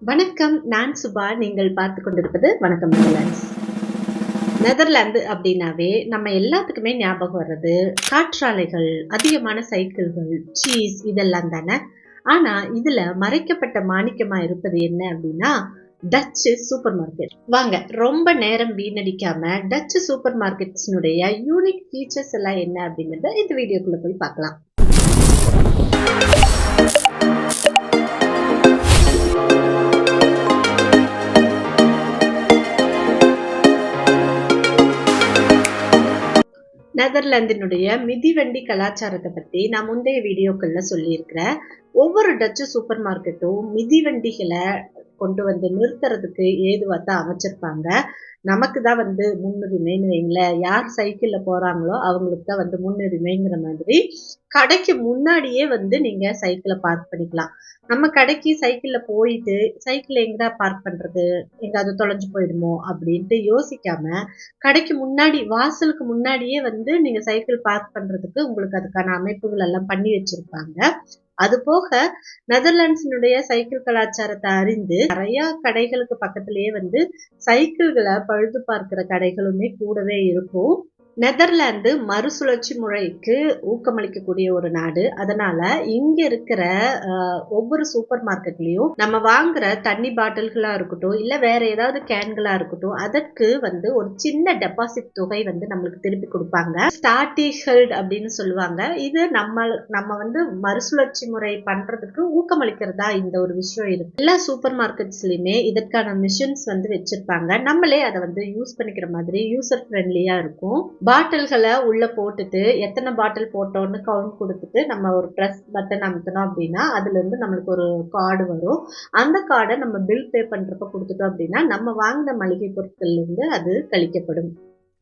வணக்கம், நான் சுபா. நீங்கள் பார்த்து கொண்டிருப்பது வணக்கம் நெதர்லாண்ட்ஸ். நெதர்லாந்து அப்படின்னாவே நம்ம எல்லாத்துக்குமே ஞாபகம் வர்றது காற்றாலைகள், அதிகமான சைக்கிள்கள், சீஸ் இதெல்லாம் தானே. ஆனா இதுல மறைக்கப்பட்ட மாணிக்கமா இருப்பது என்ன அப்படின்னா டச்சு சூப்பர் மார்க்கெட். வாங்க, ரொம்ப நேரம் வீணடிக்காம டச்சு சூப்பர் மார்க்கெட்ஸ்னுடைய யூனிக் ஃபீச்சர்ஸ் எல்லாம் என்ன அப்படிங்கறத இந்த வீடியோக்குள்ள போய் பார்க்கலாம். நெதர்லாந்தினுடைய மிதிவண்டி கலாச்சாரத்தை பத்தி நான் முந்தைய வீடியோக்கள்ல சொல்லியிருக்கிறேன். ஒவ்வொரு டச்சு சூப்பர் மார்க்கெட்டும் மிதிவண்டிகளை கொண்டு வந்து நிறுத்துறதுக்கு ஏதுவாத்தான் அமைச்சிருப்பாங்க. நமக்கு தான் வந்து முன்னுரிமைன்னு வைங்களேன். யார் சைக்கிள்ல போறாங்களோ அவங்களுக்கு தான் வந்து முன்னுரிமைங்கிற மாதிரி கடைக்கு முன்னாடியே வந்து நீங்க சைக்கிளை பார்க் பண்ணிக்கலாம். நம்ம கடைக்கு சைக்கிள்ல போயிட்டு சைக்கிள் எங்கடா பார்க் பண்றது, எங்காவது தொலைஞ்சு போயிடுமோ அப்படின்ட்டு யோசிக்காம கடைக்கு முன்னாடி வாசலுக்கு முன்னாடியே வந்து நீங்க சைக்கிள் பார்க் பண்றதுக்கு உங்களுக்கு அதுக்கான அமைப்புகள் எல்லாம் பண்ணி வச்சிருப்பாங்க. அது போக நெதர்லாண்ட்ஸினுடைய சைக்கிள் கலாச்சாரத்தை அறிந்து நிறைய கடைகளுக்கு பக்கத்திலேயே வந்து சைக்கிள்களை பழுது பார்க்கிற கடைகளுமே கூடவே இருக்கும். நெதர்லாந்து மறுசுழற்சி முறைக்கு ஊக்கமளிக்கக்கூடிய ஒரு நாடு. அதனால இங்க இருக்கிற ஒவ்வொரு சூப்பர் மார்க்கெட்லயும் நம்ம வாங்குற தண்ணி பாட்டில்களா இருக்கட்டும், இல்ல வேற ஏதாவது கேன்களா இருக்கட்டும், அதற்கு வந்து ஒரு சின்ன டெபாசிட் தொகை வந்து நம்மளுக்கு திருப்பி கொடுப்பாங்க. ஸ்டார்டிஹெல்ட் அப்படின்னு சொல்லுவாங்க. இது நம்ம வந்து மறுசுழற்சி முறை பண்றதுக்கு ஊக்கமளிக்கிறதா இந்த ஒரு விஷயம் இருக்கு. எல்லா சூப்பர் மார்க்கெட்ஸ்லயுமே இதற்கான மிஷின்ஸ் வந்து வச்சிருப்பாங்க. நம்மளே அதை வந்து யூஸ் பண்ணிக்கிற மாதிரி யூசர் ஃப்ரெண்ட்லியா இருக்கும். பாட்டில்களை உள்ள போட்டுட்டு எத்தனை பாட்டில் போட்டோம்னு கவுண்ட் கொடுத்துட்டு நம்ம ஒரு ப்ரெஸ் பட்டன் அமுத்தணும் அப்படின்னா அதுல இருந்து நம்மளுக்கு ஒரு கார்டு வரும். அந்த கார்டை நம்ம பில் பே பண்றப்ப கொடுத்துட்டோம் அப்படின்னா நம்ம வாங்கின மளிகை பொருட்கள்ல இருந்து அது கழிக்கப்படும்.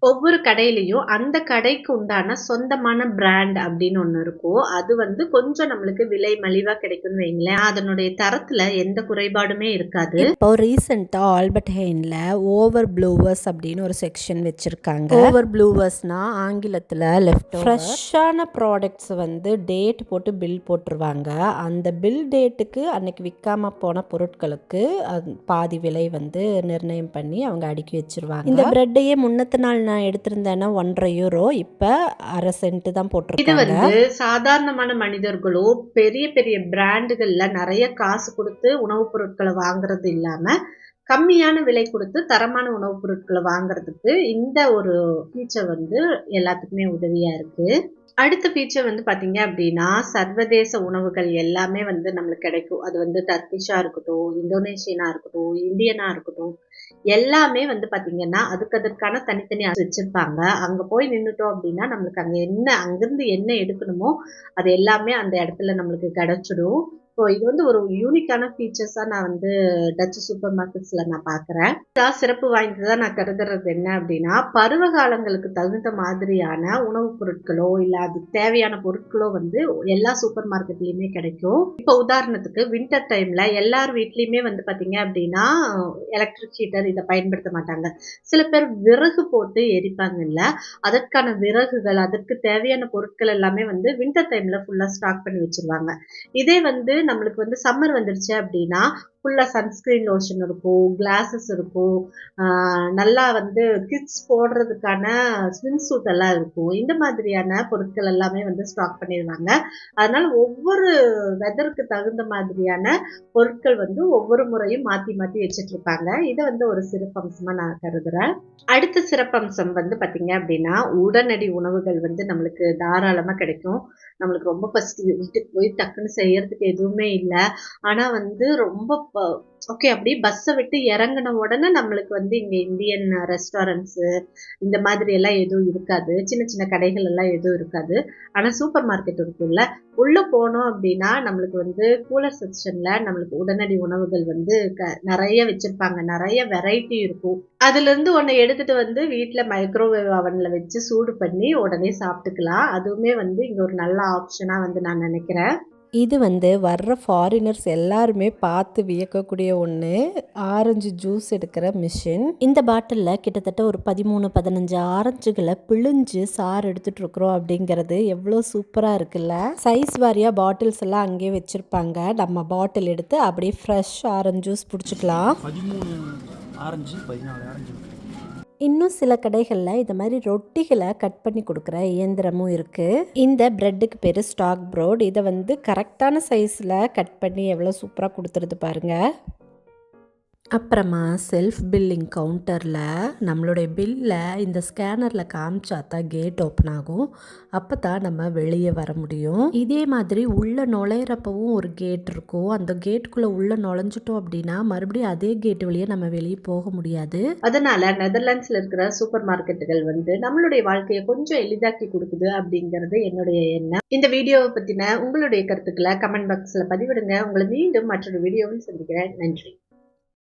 ஒவ்வொரு கடையிலயும் அந்த கடைக்கு உண்டான சொந்தமான பிராண்ட் அப்படின்னு ஒண்ணு இருக்கும். அது வந்து கொஞ்சம் நம்மளுக்கு விலை மலிவா கிடைக்கும்னு வைங்களேன். அதனுடைய தரத்துல எந்த குறைபாடுமே இருக்காது. இப்போ ரீசெண்டா ஆல்பர்ட் ஹெயின்ல ஓவர் ப்ளூவர்ஸ் அப்படின்னு ஒரு செக்ஷன் வச்சிருக்காங்க. ஓவர் ப்ளூவர்ஸ்னா ஆங்கிலத்துல லெஃப்ட் ஃப்ரெஷ்ஷான ப்ராடக்ட்ஸ் வந்து டேட் போட்டு பில் போட்டுருவாங்க. அந்த பில் டேட்டுக்கு அன்னைக்கு விற்காம போன பொருட்களுக்கு பாதி விலை வந்து நிர்ணயம் பண்ணி அவங்க அடுக்கி வச்சிருவாங்க. இந்த பிரெட்டையே முன்னத்து நாள் நான் எடுத்திருந்தேன்னா €1.5, இப்ப அரை சென்ட் தான் இது போட்டிருக்காங்க. வந்து சாதாரணமான மனிதர்களோ பெரிய பெரிய பிராண்டுகள்ல நிறைய காசு கொடுத்து உணவுப் பொருட்களை வாங்குறது இல்லாம கம்மியான விலை கொடுத்து தரமான உணவுப் பொருட்களை வாங்குறதுக்கு இந்த ஒரு ஃபீச்சர் வந்து எல்லாத்துக்குமே உதவியா இருக்கு. அடுத்த ஃபீச்சர் வந்து பாத்தீங்க அப்படின்னா சர்வதேச உணவுகள் எல்லாமே வந்து நம்மளுக்கு கிடைக்கும். அது வந்து டர்க்கிஷா இருக்கட்டும், இந்தோனேஷியனா இருக்கட்டும், இந்தியனா இருக்கட்டும், எல்லாமே வந்து பாத்தீங்கன்னா அதற்கான தனித்தனி வச்சிருப்பாங்க. அங்க போய் நின்னுட்டோம் அப்படின்னா நம்மளுக்கு அங்கிருந்து என்ன எடுக்கணுமோ அது எல்லாமே அந்த இடத்துல நம்மளுக்கு கிடைச்சிடும். ஸோ இது வந்து ஒரு யூனிக்கான ஃபீச்சர்ஸா நான் வந்து டச் சூப்பர் மார்க்கெட்ஸ்ல நான் பாக்குறேன். சிறப்பு வாய்ந்ததா நான் கருதுறது என்ன அப்படின்னா பருவ காலங்களுக்கு தகுந்த மாதிரியான உணவுப் பொருட்களோ இல்ல அதுக்கு தேவையான பொருட்களோ வந்து எல்லா சூப்பர் மார்க்கெட்லயுமே கிடைக்கும். இப்போ உதாரணத்துக்கு வின்டர் டைம்ல எல்லார் வீட்லயுமே வந்து பாத்தீங்க அப்படின்னா எலக்ட்ரிக் ஹீட்டர் இதை பயன்படுத்த மாட்டாங்க. சில பேர் விறகு போட்டு எரிப்பாங்க இல்ல, அதற்கான விறகுகள் அதற்கு தேவையான பொருட்கள் எல்லாமே வந்து வின்டர் டைம்ல ஃபுல்லா ஸ்டாக் பண்ணி வச்சிருவாங்க. இதே வந்து நம்மளுக்கு வந்து சம்மர் வந்துருச்சு அப்படின்னா ஃபுல்லா சன்ஸ்கிரீன் லோஷன் இருக்கும், கிளாஸஸ் இருக்கும், நல்லா வந்து கிட்ஸ் போடுறதுக்கான ஸ்விம் சூட் எல்லாம் இருக்கும். இந்த மாதிரியான பொருட்கள் எல்லாமே வந்து ஸ்டாக் பண்ணிடுவாங்க. அதனால ஒவ்வொரு வெதருக்கு தகுந்த மாதிரியான பொருட்கள் வந்து ஒவ்வொரு முறையும் மாத்தி மாத்தி வச்சுட்டு இருப்பாங்க. இதை வந்து ஒரு சிறப்பம்சமா நான் கருதுறேன். அடுத்த சிறப்பம்சம் வந்து பாத்தீங்க அப்படின்னா உடனடி உணவுகள் வந்து நம்மளுக்கு தாராளமா கிடைக்கும். நம்மளுக்கு ரொம்ப பசிக்குது, வீட்டுக்கு போய் டக்குன்னு செய்யறதுக்கு எதுவுமே இல்லை, ஆனா வந்து ரொம்ப ஓகே அப்படியே பஸ்ஸை விட்டு இறங்கின உடனே நம்மளுக்கு வந்து இங்க இந்தியன் ரெஸ்டாரண்ட்ஸ் இந்த மாதிரி எல்லாம் எதுவும் இருக்காது. சின்ன சின்ன கடைகள் எல்லாம் எதுவும் இருக்காது. ஆனா சூப்பர் மார்க்கெட் இருக்குல்ல, உள்ள போனோம் அப்படின்னா நம்மளுக்கு வந்து கூலர் செக்ஷன்ல நம்மளுக்கு உடனடி உணவுகள் வந்து நிறைய வச்சிருப்பாங்க. நிறைய வெரைட்டி இருக்கும். அதுல இருந்து ஒண்ணு எடுத்துட்டு வந்து வீட்டுல மைக்ரோவேவ் அவன்ல வச்சு சூடு பண்ணி உடனே சாப்பிட்டுக்கலாம். அதுவுமே வந்து இங்க ஒரு நல்ல ஆப்ஷனா வந்து நான் நினைக்கிறேன். இது வந்து வர்ற ஃபாரினர்ஸ் எல்லாருமே பார்த்து வியக்கக்கூடிய ஒன்று, ஆரஞ்சு ஜூஸ் எடுக்கிற மிஷின். இந்த பாட்டிலில் கிட்டத்தட்ட ஒரு 13-15 ஆரஞ்சுகளை பிழிஞ்சு சாறு எடுத்துகிட்டு இருக்கிறோம் அப்படிங்கிறது எவ்வளோ சூப்பராக இருக்குல்ல. சைஸ் வாரியாக பாட்டில்ஸ் எல்லாம் அங்கேயே வச்சுருப்பாங்க. நம்ம பாட்டில் எடுத்து அப்படியே ஃப்ரெஷ் ஆரஞ்சு ஜூஸ் பிடிச்சிக்கலாம். 13 ஆரஞ்சு 14 ஆரஞ்சு. இன்னும் சில கடைகளில் இந்த மாதிரி ரொட்டிகளை கட் பண்ணி கொடுக்குற இயந்திரமும் இருக்குது. இந்த ப்ரெட்டுக்கு பேர் ஸ்டாக் ப்ரோட். இதை வந்து கரெக்டான சைஸில் கட் பண்ணி எவ்வளோ சூப்பராக கொடுத்துருது பாருங்கள். அப்புறமா செல்ஃப் பில்லிங் கவுண்டரில் நம்மளுடைய பில்லை இந்த ஸ்கேனரில் காமிச்சா தான் கேட் ஓப்பன் ஆகும். அப்போ தான் நம்ம வெளியே வர முடியும். இதே மாதிரி உள்ளே நுழையிறப்பவும் ஒரு கேட் இருக்கும். அந்த கேட்டுக்குள்ளே உள்ளே நுழைஞ்சிட்டோம் அப்படின்னா மறுபடியும் அதே கேட் வழியே நம்ம வெளியே போக முடியாது. அதனால நெதர்லாண்ட்ஸில் இருக்கிற சூப்பர் மார்க்கெட்டுகள் வந்து நம்மளுடைய வாழ்க்கையை கொஞ்சம் எளிதாக்கி கொடுக்குது அப்படிங்கிறது என்னுடைய எண்ணம். இந்த வீடியோவை பற்றின உங்களுடைய கருத்துக்களை கமெண்ட் பாக்ஸில் பதிவிடுங்க. உங்களை மீண்டும் மற்றொரு வீடியோவில் சந்திக்கிறேன். நன்றி.